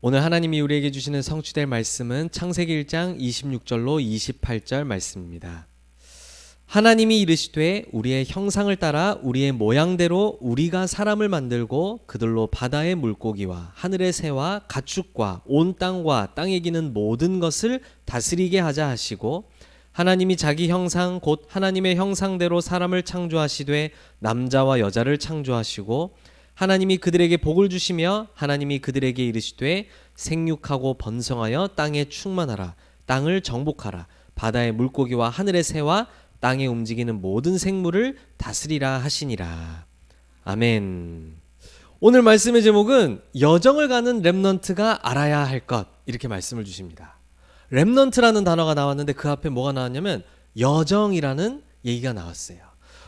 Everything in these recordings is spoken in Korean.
오늘 하나님이 우리에게 주시는 성취될 말씀은 창세기 1장 26절로 28절 말씀입니다. 하나님이 이르시되 우리의 형상을 따라 우리의 모양대로 우리가 사람을 만들고 그들로 바다의 물고기와 하늘의 새와 가축과 온 땅과 땅에 기는 모든 것을 다스리게 하자 하시고, 하나님이 자기 형상 곧 하나님의 형상대로 사람을 창조하시되 남자와 여자를 창조하시고, 하나님이 그들에게 복을 주시며 하나님이 그들에게 이르시되 생육하고 번성하여 땅에 충만하라, 땅을 정복하라, 바다의 물고기와 하늘의 새와 땅에 움직이는 모든 생물을 다스리라 하시니라. 아멘. 오늘 말씀의 제목은 여정을 가는 렘넌트가 알아야 할 것, 이렇게 말씀을 주십니다. 렘넌트라는 단어가 나왔는데 그 앞에 뭐가 나왔냐면 여정이라는 얘기가 나왔어요.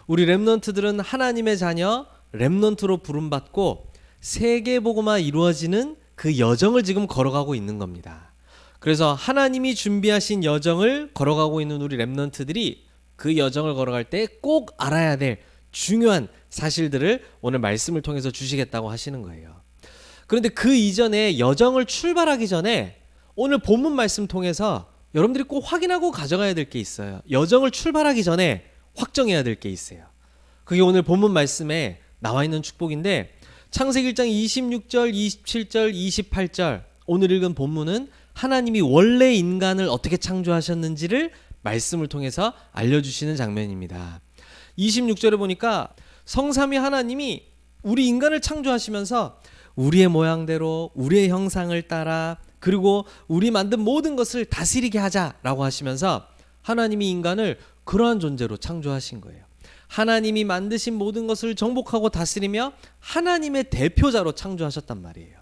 우리 렘넌트들은 하나님의 자녀, 렘넌트로 부름받고 세계복음화 이루어지는 그 여정을 지금 걸어가고 있는 겁니다. 그래서 하나님이 준비하신 여정을 걸어가고 있는 우리 렘넌트들이 그 여정을 걸어갈 때 꼭 알아야 될 중요한 사실들을 오늘 말씀을 통해서 주시겠다고 하시는 거예요. 그런데 그 이전에 여정을 출발하기 전에 오늘 본문 말씀 통해서 여러분들이 꼭 확인하고 가져가야 될 게 있어요. 여정을 출발하기 전에 확정해야 될 게 있어요. 그게 오늘 본문 말씀에 나와 있는 축복인데, 창세기 1장 26절, 27절, 28절 오늘 읽은 본문은 하나님이 원래 인간을 어떻게 창조하셨는지를 말씀을 통해서 알려주시는 장면입니다. 26절에 보니까 성삼위 하나님이 우리 인간을 창조하시면서 우리의 모양대로 우리의 형상을 따라 그리고 우리 만든 모든 것을 다스리게 하자라고 하시면서 하나님이 인간을 그러한 존재로 창조하신 거예요. 하나님이 만드신 모든 것을 정복하고 다스리며 하나님의 대표자로 창조하셨단 말이에요.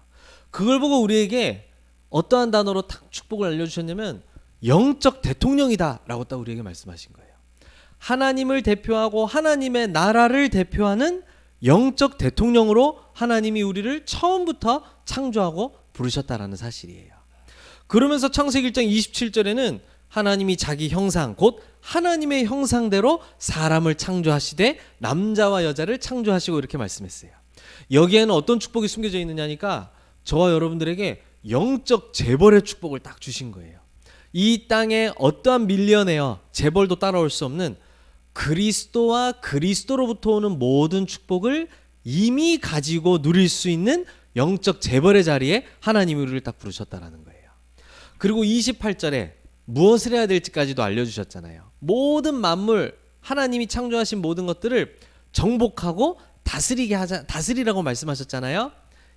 그걸 보고 우리에게 어떠한 단어로 축복을 알려주셨냐면 영적 대통령이다 라고 딱 우리에게 말씀하신 거예요. 하나님을 대표하고 하나님의 나라를 대표하는 영적 대통령으로 하나님이 우리를 처음부터 창조하고 부르셨다라는 사실이에요. 그러면서 창세기 1장 27절에는 하나님이 자기 형상 곧 하나님의 형상대로 사람을 창조하시되 남자와 여자를 창조하시고 이렇게 말씀했어요. 여기에는 어떤 축복이 숨겨져 있느냐니까 저와 여러분들에게 영적 재벌의 축복을 딱 주신 거예요. 이 땅에 어떠한 밀리어네어 재벌도 따라올 수 없는 그리스도와 그리스도로부터 오는 모든 축복을 이미 가지고 누릴 수 있는 영적 재벌의 자리에 하나님이 우리를 딱 부르셨다라는 거예요. 그리고 28절에 무엇을 해야 될지까지도 알려주셨잖아요. 모든 만물, 하나님이 창조하신 모든 것들을 정복하고 다스리게 하자, 다스리라고 말씀하셨잖아요.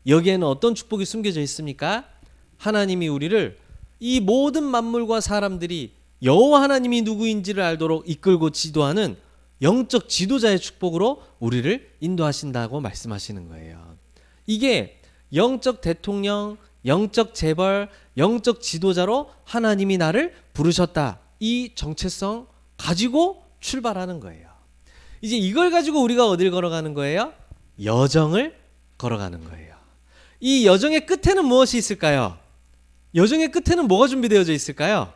여기에는 어떤 축복이 숨겨져 있습니까? 하나님이 우리를 이 모든 만물과 사람들이 여호와 하나님이 누구인지를 알도록 이끌고 지도하는 영적 지도자의 축복으로 우리를 인도하신다고 말씀하시는 거예요. 이게 영적 대통령, 영적 재벌, 영적 지도자로 하나님이 나를 부르셨다. 이 정체성 가지고 출발하는 거예요. 이제 이걸 가지고 우리가 어딜 걸어가는 거예요? 여정을 걸어가는 거예요. 이 여정의 끝에는 무엇이 있을까요? 여정의 끝에는 뭐가 준비되어져 있을까요?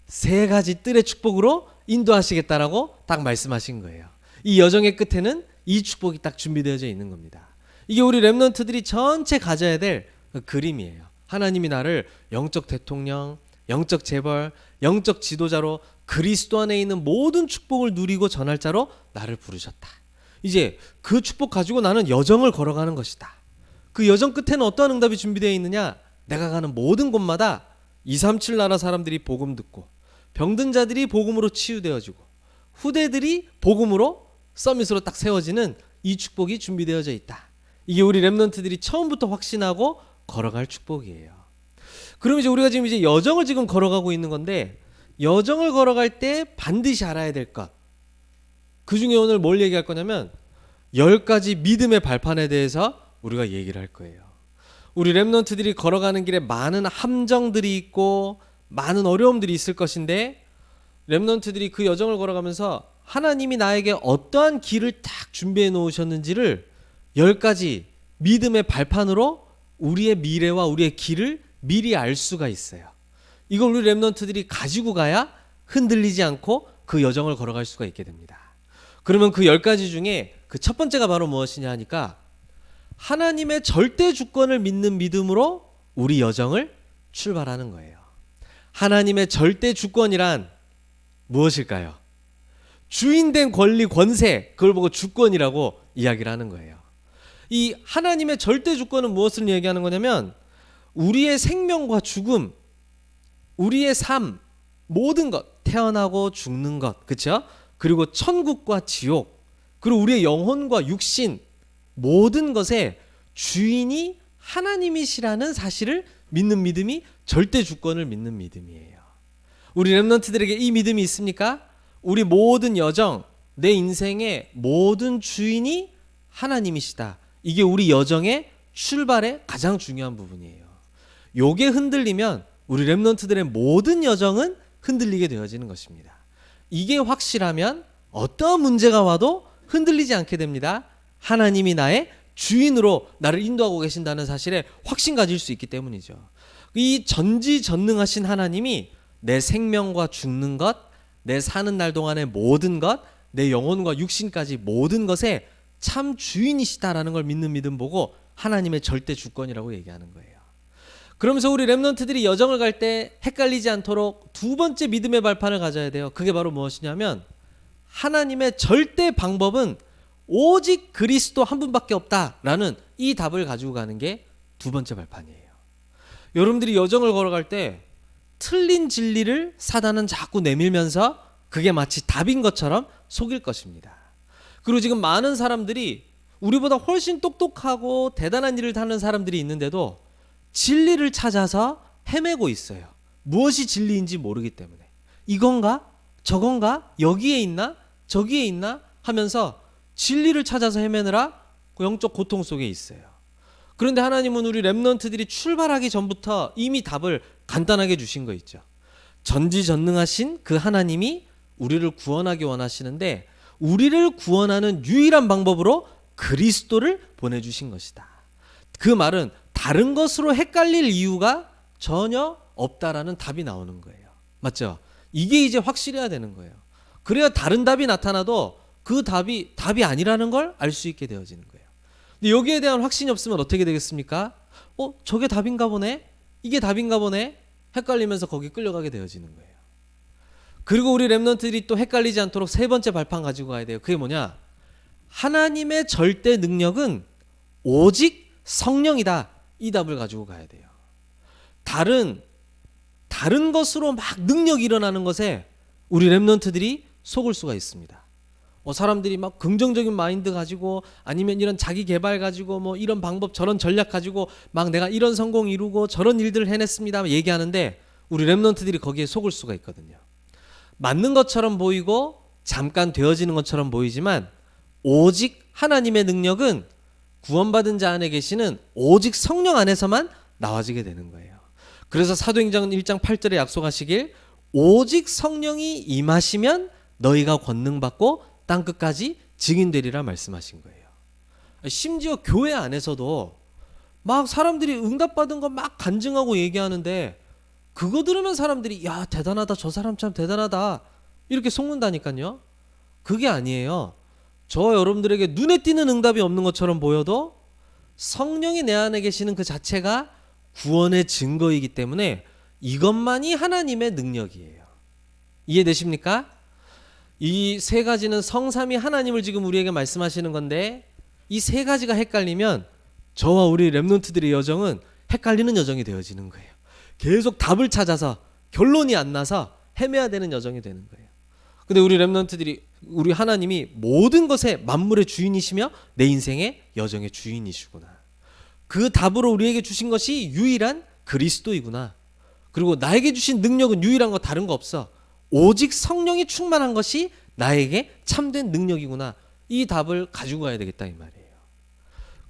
세 가지 뜰의 축복으로 인도하시겠다라고 딱 말씀하신 거예요. 이 여정의 끝에는 이 축복이 딱 준비되어져 있는 겁니다. 이게 우리 렘넌트들이 전체 가져야 될 그림이에요. 하나님이 나를 영적 대통령, 영적 재벌, 영적 지도자로 그리스도 안에 있는 모든 축복을 누리고 전할 자로 나를 부르셨다. 이제 그 축복 가지고 나는 여정을 걸어가는 것이다. 그 여정 끝에는 어떠한 응답이 준비되어 있느냐? 내가 가는 모든 곳마다 237 나라 사람들이 복음 듣고 병든 자들이 복음으로 치유되어지고 후대들이 복음으로 서밋으로 딱 세워지는 이 축복이 준비되어져 있다. 이게 우리 렘넌트들이 처음부터 확신하고 걸어갈 축복이에요. 그럼 이제 우리가 지금 이제 여정을 지금 걸어가고 있는 건데, 여정을 걸어갈 때 반드시 알아야 될 것, 그 중에 오늘 뭘 얘기할 거냐면 10가지 믿음의 발판에 대해서 우리가 얘기를 할 거예요. 우리 렘넌트들이 걸어가는 길에 많은 함정들이 있고 많은 어려움들이 있을 것인데, 렘넌트들이 그 여정을 걸어가면서 하나님이 나에게 어떠한 길을 딱 준비해 놓으셨는지를 10가지 믿음의 발판으로 우리의 미래와 우리의 길을 미리 알 수가 있어요. 이걸 우리 렘넌트들이 가지고 가야 흔들리지 않고 그 여정을 걸어갈 수가 있게 됩니다. 그러면 그 10가지 중에 그 첫 번째가 바로 무엇이냐 하니까 하나님의 절대 주권을 믿는 믿음으로 우리 여정을 출발하는 거예요. 하나님의 절대 주권이란 무엇일까요? 주인된 권리, 권세, 그걸 보고 주권이라고 이야기를 하는 거예요. 이 하나님의 절대 주권은 무엇을 얘기하는 거냐면 우리의 생명과 죽음, 우리의 삶, 모든 것, 태어나고 죽는 것, 그렇죠? 그리고 천국과 지옥, 그리고 우리의 영혼과 육신, 모든 것의 주인이 하나님이시라는 사실을 믿는 믿음이 절대 주권을 믿는 믿음이에요. 우리 렘넌트들에게 이 믿음이 있습니까? 우리 모든 여정, 내 인생의 모든 주인이 하나님이시다. 이게 우리 여정의 출발의 가장 중요한 부분이에요. 요게 흔들리면 우리 렘넌트들의 모든 여정은 흔들리게 되어지는 것입니다. 이게 확실하면 어떠한 문제가 와도 흔들리지 않게 됩니다. 하나님이 나의 주인으로 나를 인도하고 계신다는 사실에 확신 가질 수 있기 때문이죠. 이 전지전능하신 하나님이 내 생명과 죽는 것, 내 사는 날 동안의 모든 것, 내 영혼과 육신까지 모든 것에 참 주인이시다라는 걸 믿는 믿음 보고 하나님의 절대 주권이라고 얘기하는 거예요. 그러면서 우리 렘넌트들이 여정을 갈 때 헷갈리지 않도록 두 번째 믿음의 발판을 가져야 돼요. 그게 바로 무엇이냐면 하나님의 절대 방법은 오직 그리스도 한 분밖에 없다라는 이 답을 가지고 가는 게 두 번째 발판이에요. 여러분들이 여정을 걸어갈 때 틀린 진리를 사단은 자꾸 내밀면서 그게 마치 답인 것처럼 속일 것입니다. 그리고 지금 많은 사람들이 우리보다 훨씬 똑똑하고 대단한 일을 하는 사람들이 있는데도 진리를 찾아서 헤매고 있어요. 무엇이 진리인지 모르기 때문에. 이건가? 저건가? 여기에 있나? 저기에 있나? 하면서 진리를 찾아서 헤매느라 영적 고통 속에 있어요. 그런데 하나님은 우리 렘넌트들이 출발하기 전부터 이미 답을 간단하게 주신 거 있죠. 전지전능하신 그 하나님이 우리를 구원하기 원하시는데 우리를 구원하는 유일한 방법으로 그리스도를 보내주신 것이다. 그 말은 다른 것으로 헷갈릴 이유가 전혀 없다라는 답이 나오는 거예요. 맞죠? 이게 이제 확실해야 되는 거예요. 그래야 다른 답이 나타나도 그 답이 아니라는 걸 알 수 있게 되어지는 거예요. 근데 여기에 대한 확신이 없으면 어떻게 되겠습니까? 저게 답인가 보네? 이게 답인가 보네? 헷갈리면서 거기 끌려가게 되어지는 거예요. 그리고 우리 렘넌트들이 또 헷갈리지 않도록 세 번째 발판 가지고 가야 돼요. 그게 뭐냐? 하나님의 절대 능력은 오직 성령이다. 이 답을 가지고 가야 돼요. 다른 것으로 막 능력이 일어나는 것에 우리 렘넌트들이 속을 수가 있습니다. 사람들이 막 긍정적인 마인드 가지고 아니면 이런 자기 개발 가지고 뭐 이런 방법 저런 전략 가지고 막 내가 이런 성공 이루고 저런 일들을 해냈습니다 얘기하는데 우리 렘넌트들이 거기에 속을 수가 있거든요. 맞는 것처럼 보이고 잠깐 되어지는 것처럼 보이지만 오직 하나님의 능력은 구원받은 자 안에 계시는 오직 성령 안에서만 나와지게 되는 거예요. 그래서 사도행전 1장 8절에 약속하시길 오직 성령이 임하시면 너희가 권능받고 땅끝까지 증인되리라 말씀하신 거예요. 심지어 교회 안에서도 막 사람들이 응답받은 거 막 간증하고 얘기하는데 그거 들으면 사람들이 야 대단하다 저 사람 참 대단하다 이렇게 속는다니까요. 그게 아니에요. 저 여러분들에게 눈에 띄는 응답이 없는 것처럼 보여도 성령이 내 안에 계시는 그 자체가 구원의 증거이기 때문에 이것만이 하나님의 능력이에요. 이해되십니까? 이 세 가지는 성삼위 하나님을 지금 우리에게 말씀하시는 건데 이 세 가지가 헷갈리면 저와 우리 렘넌트들의 여정은 헷갈리는 여정이 되어지는 거예요. 계속 답을 찾아서 결론이 안 나서 헤매야 되는 여정이 되는 거예요. 근데 우리 렘넌트들이 우리 하나님이 모든 것의 만물의 주인이시며 내 인생의 여정의 주인이시구나. 그 답으로 우리에게 주신 것이 유일한 그리스도이구나. 그리고 나에게 주신 능력은 유일한 거 다른 거 없어. 오직 성령이 충만한 것이 나에게 참된 능력이구나. 이 답을 가지고 가야 되겠다 이 말이에요.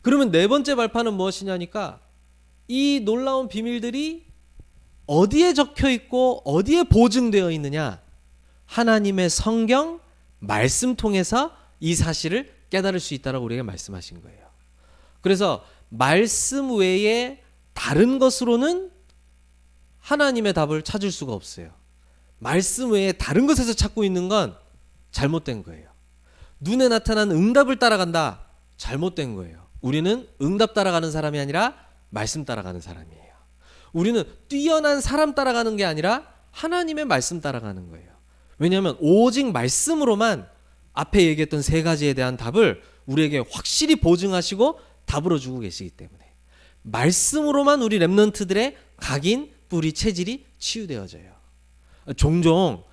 그러면 네 번째 발판은 무엇이냐니까 이 놀라운 비밀들이 어디에 적혀 있고 어디에 보증되어 있느냐? 하나님의 성경 말씀 통해서 이 사실을 깨달을 수 있다라고 우리에게 말씀하신 거예요. 그래서 말씀 외에 다른 것으로는 하나님의 답을 찾을 수가 없어요. 말씀 외에 다른 것에서 찾고 있는 건 잘못된 거예요. 눈에 나타난 응답을 따라간다. 잘못된 거예요. 우리는 응답 따라가는 사람이 아니라 말씀 따라가는 사람이에요. 우리는 뛰어난 사람 따라가는 게 아니라 하나님의 말씀 따라가는 거예요. 왜냐하면 오직 말씀으로만 앞에 얘기했던 세 가지에 대한 답을 우리에게 확실히 보증하시고 답으로 주고 계시기 때문에 말씀으로만 우리 렘넌트들의 각인, 뿌리, 체질이 치유되어져요. 종종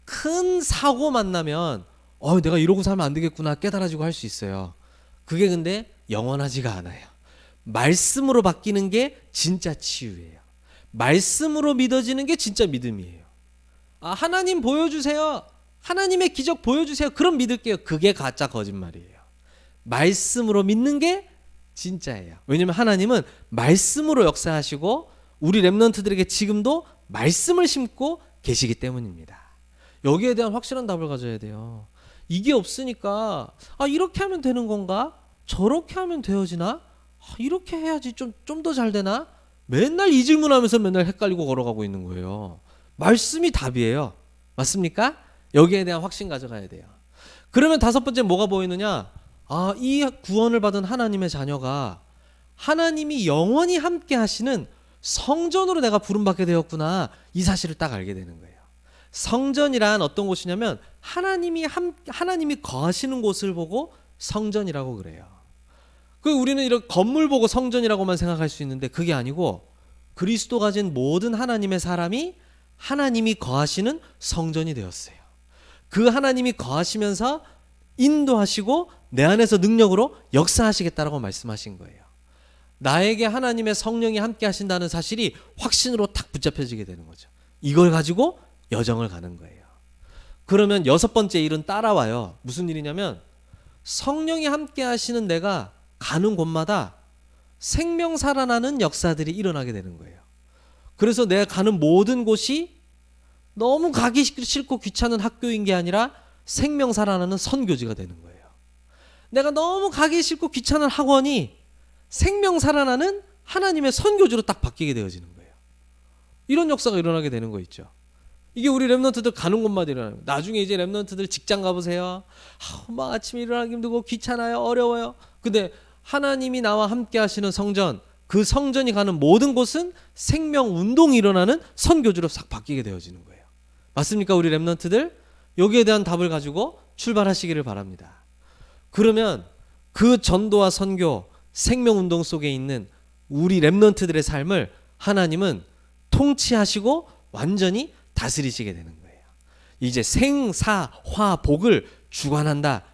큰 사고 만나면 내가 이러고 살면 안 되겠구나 깨달아지고 할 수 있어요. 그게 근데 영원하지가 않아요. 말씀으로 바뀌는 게 진짜 치유예요. 말씀으로 믿어지는 게 진짜 믿음이에요. 하나님 보여주세요. 하나님의 기적 보여주세요. 그럼 믿을게요. 그게 가짜 거짓말이에요. 말씀으로 믿는 게 진짜예요. 왜냐하면 하나님은 말씀으로 역사하시고 우리 렘넌트들에게 지금도 말씀을 심고 계시기 때문입니다. 여기에 대한 확실한 답을 가져야 돼요. 이게 없으니까 이렇게 하면 되는 건가? 저렇게 하면 되어지나? 이렇게 해야지 좀 더 잘 되나? 맨날 이 질문하면서 맨날 헷갈리고 걸어가고 있는 거예요. 말씀이 답이에요. 맞습니까? 여기에 대한 확신 가져가야 돼요. 그러면 다섯 번째 뭐가 보이느냐? 이 구원을 받은 하나님의 자녀가 하나님이 영원히 함께 하시는 성전으로 내가 부름받게 되었구나. 이 사실을 딱 알게 되는 거예요. 성전이란 어떤 곳이냐면 하나님이 거하시는 곳을 보고 성전이라고 그래요. 우리는 이런 건물 보고 성전이라고만 생각할 수 있는데 그게 아니고 그리스도 가진 모든 하나님의 사람이 하나님이 거하시는 성전이 되었어요. 그 하나님이 거하시면서 인도하시고 내 안에서 능력으로 역사하시겠다라고 말씀하신 거예요. 나에게 하나님의 성령이 함께 하신다는 사실이 확신으로 탁 붙잡혀지게 되는 거죠. 이걸 가지고 여정을 가는 거예요. 그러면 여섯 번째 일은 따라와요. 무슨 일이냐면 성령이 함께 하시는 내가 가는 곳마다 생명 살아나는 역사들이 일어나게 되는 거예요. 그래서 내가 가는 모든 곳이 너무 가기 싫고 귀찮은 학교인 게 아니라 생명 살아나는 선교지가 되는 거예요. 내가 너무 가기 싫고 귀찮은 학원이 생명 살아나는 하나님의 선교지로 딱 바뀌게 되어지는 거예요. 이런 역사가 일어나게 되는 거 있죠. 이게 우리 렘넌트들 가는 곳마다 일어나는 거예요. 나중에 이제 렘넌트들 직장 가보세요. 막 아침에 일어나기 힘들고 귀찮아요. 어려워요. 근데 하나님이 나와 함께 하시는 성전, 그 성전이 가는 모든 곳은 생명 운동이 일어나는 선교지로 싹 바뀌게 되어지는 거예요. 맞습니까? 우리 렘넌트들? 여기에 대한 답을 가지고 출발하시기를 바랍니다. 그러면 그 전도와 선교, 생명 운동 속에 있는 우리 렘넌트들의 삶을 하나님은 통치하시고 완전히 다스리시게 되는 거예요. 이제 생사화복을 주관한다.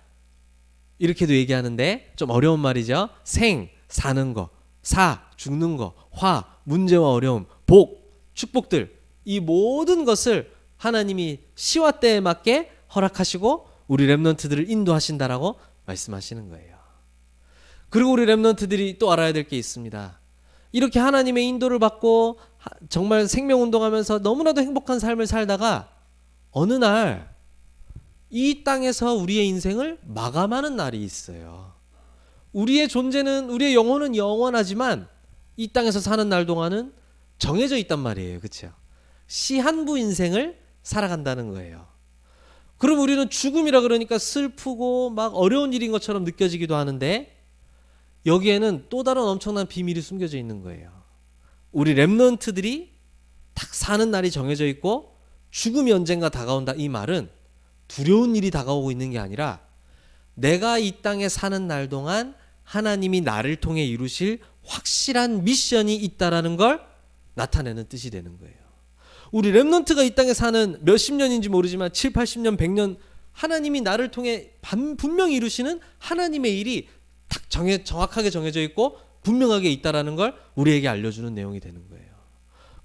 이렇게도 얘기하는데 좀 어려운 말이죠. 생, 사는 거, 사, 죽는 거, 화, 문제와 어려움, 복, 축복들, 이 모든 것을 하나님이 시와 때에 맞게 허락하시고 우리 렘넌트들을 인도하신다라고 말씀하시는 거예요. 그리고 우리 렘넌트들이 또 알아야 될 게 있습니다. 이렇게 하나님의 인도를 받고 정말 생명운동하면서 너무나도 행복한 삶을 살다가 어느 날 이 땅에서 우리의 인생을 마감하는 날이 있어요. 우리의 존재는, 우리의 영혼은 영원하지만 이 땅에서 사는 날 동안은 정해져 있단 말이에요. 그렇죠? 시한부 인생을 살아간다는 거예요. 그럼 우리는 죽음이라 그러니까 슬프고 막 어려운 일인 것처럼 느껴지기도 하는데 여기에는 또 다른 엄청난 비밀이 숨겨져 있는 거예요. 우리 렘넌트들이 딱 사는 날이 정해져 있고 죽음이 언젠가 다가온다, 이 말은 두려운 일이 다가오고 있는 게 아니라 내가 이 땅에 사는 날 동안 하나님이 나를 통해 이루실 확실한 미션이 있다라는 걸 나타내는 뜻이 되는 거예요. 우리 렘넌트가 이 땅에 사는 몇십 년인지 모르지만 7, 80년, 100년 하나님이 나를 통해 분명히 이루시는 하나님의 일이 딱 정확하게 정해져 있고 분명하게 있다라는 걸 우리에게 알려주는 내용이 되는 거예요.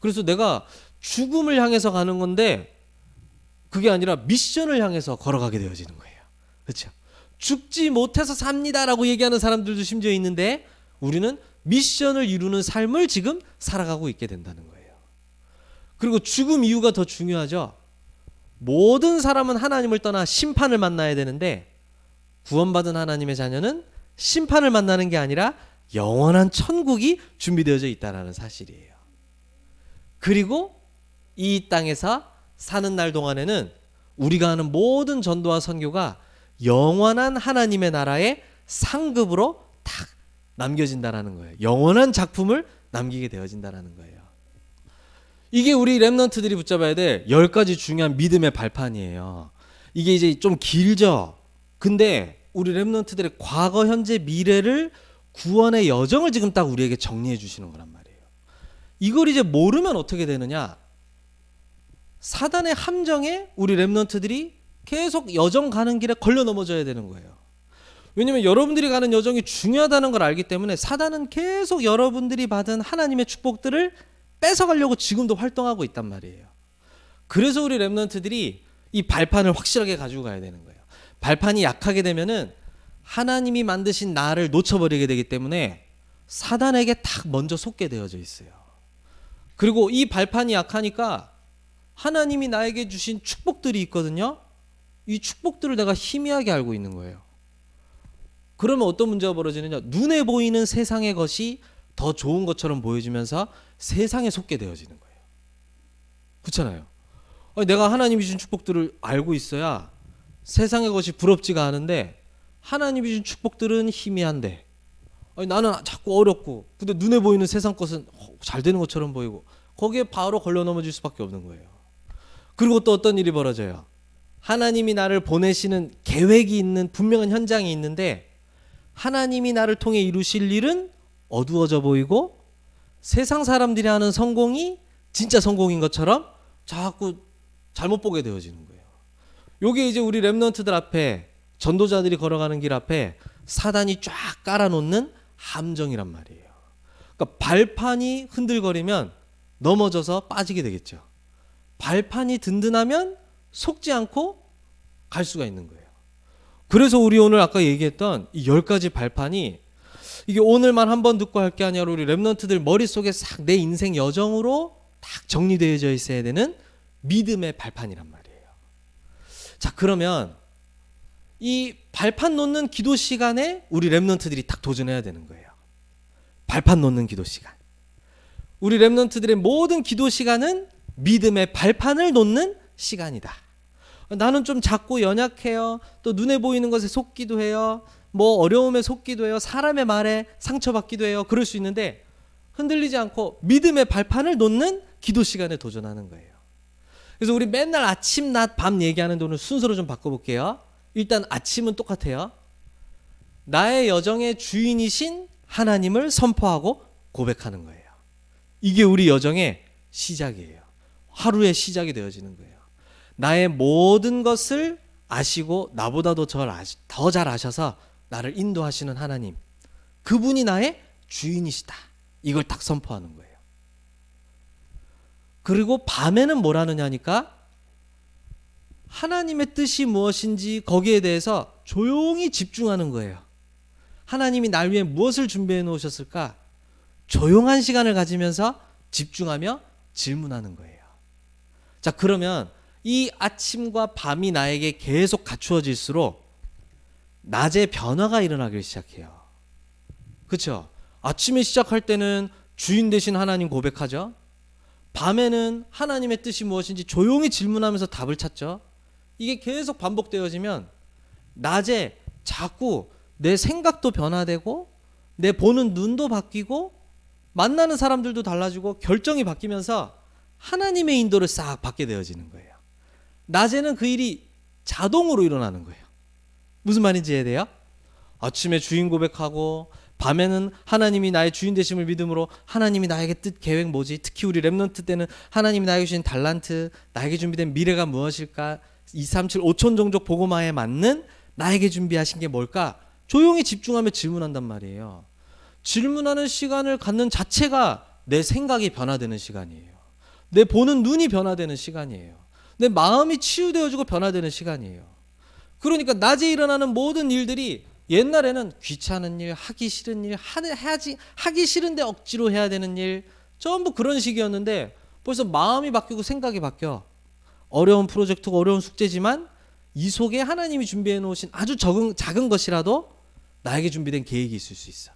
그래서 내가 죽음을 향해서 가는 건데 그게 아니라 미션을 향해서 걸어가게 되어지는 거예요. 그렇죠? 죽지 못해서 삽니다라고 얘기하는 사람들도 심지어 있는데 우리는 미션을 이루는 삶을 지금 살아가고 있게 된다는 거예요. 그리고 죽음 이유가 더 중요하죠. 모든 사람은 하나님을 떠나 심판을 만나야 되는데 구원받은 하나님의 자녀는 심판을 만나는 게 아니라 영원한 천국이 준비되어져 있다는 사실이에요. 그리고 이 땅에서 사는 날 동안에는 우리가 하는 모든 전도와 선교가 영원한 하나님의 나라의 상급으로 딱 남겨진다라는 거예요. 영원한 작품을 남기게 되어진다라는 거예요. 이게 우리 랩런트들이 붙잡아야 될 10가지 중요한 믿음의 발판이에요. 이게 이제 좀 길죠. 근데 우리 랩런트들의 과거, 현재, 미래를 구원의 여정을 지금 딱 우리에게 정리해 주시는 거란 말이에요. 이걸 이제 모르면 어떻게 되느냐? 사단의 함정에 우리 랩런트들이 계속 여정 가는 길에 걸려 넘어져야 되는 거예요. 왜냐면 여러분들이 가는 여정이 중요하다는 걸 알기 때문에 사단은 계속 여러분들이 받은 하나님의 축복들을 뺏어가려고 지금도 활동하고 있단 말이에요. 그래서 우리 랩런트들이 이 발판을 확실하게 가지고 가야 되는 거예요. 발판이 약하게 되면은 하나님이 만드신 나를 놓쳐버리게 되기 때문에 사단에게 딱 먼저 속게 되어져 있어요. 그리고 이 발판이 약하니까 하나님이 나에게 주신 축복들이 있거든요. 이 축복들을 내가 희미하게 알고 있는 거예요. 그러면 어떤 문제가 벌어지느냐? 눈에 보이는 세상의 것이 더 좋은 것처럼 보여지면서 세상에 속게 되어지는 거예요. 그렇잖아요. 내가 하나님이 주신 축복들을 알고 있어야 세상의 것이 부럽지가 않은데 하나님이 주신 축복들은 희미한데 나는 자꾸 어렵고 근데 눈에 보이는 세상 것은 잘 되는 것처럼 보이고 거기에 바로 걸려 넘어질 수밖에 없는 거예요. 그리고 또 어떤 일이 벌어져요. 하나님이 나를 보내시는 계획이 있는 분명한 현장이 있는데 하나님이 나를 통해 이루실 일은 어두워져 보이고 세상 사람들이 하는 성공이 진짜 성공인 것처럼 자꾸 잘못 보게 되어지는 거예요. 요게 이제 우리 랩런트들 앞에 전도자들이 걸어가는 길 앞에 사단이 쫙 깔아놓는 함정이란 말이에요. 그러니까 발판이 흔들거리면 넘어져서 빠지게 되겠죠. 발판이 든든하면 속지 않고 갈 수가 있는 거예요. 그래서 우리 오늘 아까 얘기했던 이 10가지 발판이 이게 오늘만 한번 듣고 할 게 아니라 우리 랩런트들 머릿속에 싹 내 인생 여정으로 딱 정리되어져 있어야 되는 믿음의 발판이란 말이에요. 자, 그러면 이 발판 놓는 기도 시간에 우리 랩런트들이 딱 도전해야 되는 거예요. 발판 놓는 기도 시간. 우리 랩런트들의 모든 기도 시간은 믿음의 발판을 놓는 시간이다. 나는 좀 작고 연약해요. 또 눈에 보이는 것에 속기도 해요. 뭐 어려움에 속기도 해요. 사람의 말에 상처받기도 해요. 그럴 수 있는데 흔들리지 않고 믿음의 발판을 놓는 기도 시간에 도전하는 거예요. 그래서 우리 맨날 아침, 낮, 밤 얘기하는 오늘 순서로 좀 바꿔볼게요. 일단 아침은 똑같아요. 나의 여정의 주인이신 하나님을 선포하고 고백하는 거예요. 이게 우리 여정의 시작이에요. 하루의 시작이 되어지는 거예요. 나의 모든 것을 아시고 나보다도 더 잘 아셔서 나를 인도하시는 하나님, 그분이 나의 주인이시다. 이걸 딱 선포하는 거예요. 그리고 밤에는 뭘 하느냐니까 하나님의 뜻이 무엇인지 거기에 대해서 조용히 집중하는 거예요. 하나님이 날 위해 무엇을 준비해 놓으셨을까? 조용한 시간을 가지면서 집중하며 질문하는 거예요. 자, 그러면 이 아침과 밤이 나에게 계속 갖추어질수록 낮에 변화가 일어나기 시작해요. 그렇죠? 아침에 시작할 때는 주인 되신 하나님 고백하죠. 밤에는 하나님의 뜻이 무엇인지 조용히 질문하면서 답을 찾죠. 이게 계속 반복되어지면 낮에 자꾸 내 생각도 변화되고 내 보는 눈도 바뀌고 만나는 사람들도 달라지고 결정이 바뀌면서 하나님의 인도를 싹 받게 되어지는 거예요. 낮에는 그 일이 자동으로 일어나는 거예요. 무슨 말인지 이해돼요? 아침에 주인 고백하고 밤에는 하나님이 나의 주인 되심을 믿음으로 하나님이 나에게 뜻 계획 뭐지? 특히 우리 랩런트 때는 하나님이 나에게 주신 달란트, 나에게 준비된 미래가 무엇일까? 2, 3, 7, 5천 종족 복음화에 맞는 나에게 준비하신 게 뭘까? 조용히 집중하며 질문한단 말이에요. 질문하는 시간을 갖는 자체가 내 생각이 변화되는 시간이에요. 내 보는 눈이 변화되는 시간이에요. 내 마음이 치유되어지고 변화되는 시간이에요. 그러니까 낮에 일어나는 모든 일들이 옛날에는 귀찮은 일, 하기 싫은 일, 하기 싫은데 억지로 해야 되는 일, 전부 그런 식이었는데 벌써 마음이 바뀌고 생각이 바뀌어. 어려운 프로젝트가 어려운 숙제지만 이 속에 하나님이 준비해 놓으신 아주 작은 것이라도 나에게 준비된 계획이 있을 수 있어.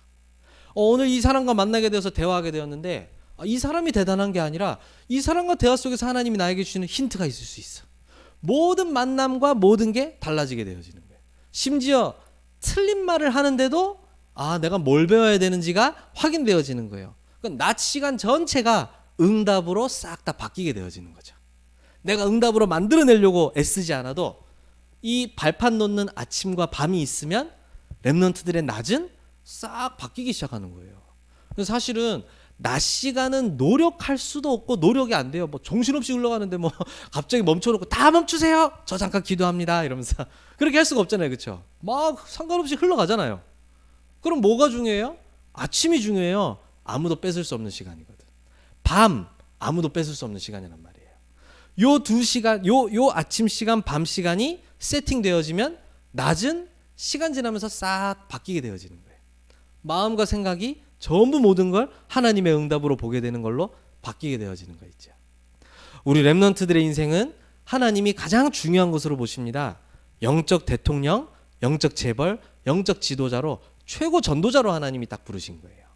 오늘 이 사람과 만나게 되어서 대화하게 되었는데 이 사람이 대단한 게 아니라 이 사람과 대화 속에서 하나님이 나에게 주시는 힌트가 있을 수 있어. 모든 만남과 모든 게 달라지게 되어지는 거예요. 심지어 틀린 말을 하는데도 내가 뭘 배워야 되는지가 확인되어지는 거예요. 그러니까 낮 시간 전체가 응답으로 싹 다 바뀌게 되어지는 거죠. 내가 응답으로 만들어내려고 애쓰지 않아도 이 발판 놓는 아침과 밤이 있으면 렘넌트들의 낮은 싹 바뀌기 시작하는 거예요. 그래서 사실은 낮 시간은 노력할 수도 없고 노력이 안 돼요. 뭐 정신없이 흘러가는데 뭐 갑자기 멈춰놓고 다 멈추세요. 저 잠깐 기도합니다. 이러면서 그렇게 할 수가 없잖아요, 그렇죠? 막 상관없이 흘러가잖아요. 그럼 뭐가 중요해요? 아침이 중요해요. 아무도 뺏을 수 없는 시간이거든. 밤 아무도 뺏을 수 없는 시간이란 말이에요. 요 두 시간, 요 아침 시간, 밤 시간이 세팅되어지면 낮은 시간 지나면서 싹 바뀌게 되어지는 거예요. 마음과 생각이 전부 모든 걸 하나님의 응답으로 보게 되는 걸로 바뀌게 되어지는 거 있죠. 우리 렘넌트들의 인생은 하나님이 가장 중요한 것으로 보십니다. 영적 대통령, 영적 재벌, 영적 지도자로 최고 전도자로 하나님이 딱 부르신 거예요.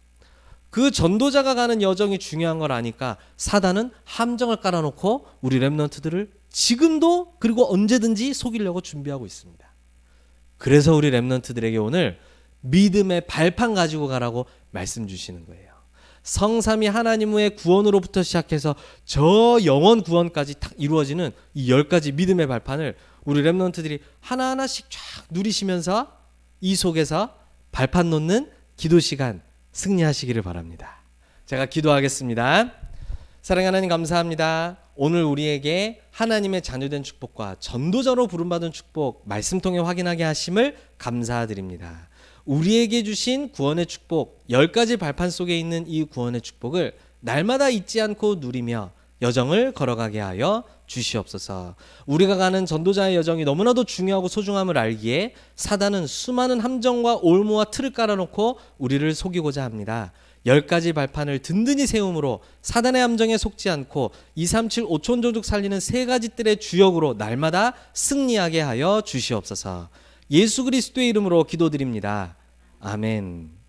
그 전도자가 가는 여정이 중요한 걸 아니까 사단은 함정을 깔아놓고 우리 렘넌트들을 지금도 그리고 언제든지 속이려고 준비하고 있습니다. 그래서 우리 렘넌트들에게 오늘 믿음의 발판 가지고 가라고 말씀 주시는 거예요. 성삼위 하나님의 구원으로부터 시작해서 저 영원 구원까지 딱 이루어지는 이 10가지 믿음의 발판을 우리 렘넌트들이 하나하나씩 쫙 누리시면서 이 속에서 발판 놓는 기도 시간 승리하시기를 바랍니다. 제가 기도하겠습니다. 사랑하는 하나님 감사합니다. 오늘 우리에게 하나님의 자녀된 축복과 전도자로 부름받은 축복 말씀 통해 확인하게 하심을 감사드립니다. 우리에게 주신 구원의 축복 10가지 발판 속에 있는 이 구원의 축복을 날마다 잊지 않고 누리며 여정을 걸어가게 하여 주시옵소서. 우리가 가는 전도자의 여정이 너무나도 중요하고 소중함을 알기에 사단은 수많은 함정과 올무와 틀을 깔아놓고 우리를 속이고자 합니다. 10가지 발판을 든든히 세움으로 사단의 함정에 속지 않고 237 5촌조족 살리는 3가지 뜰의 주역으로 날마다 승리하게 하여 주시옵소서. 예수 그리스도의 이름으로 기도드립니다. 아멘.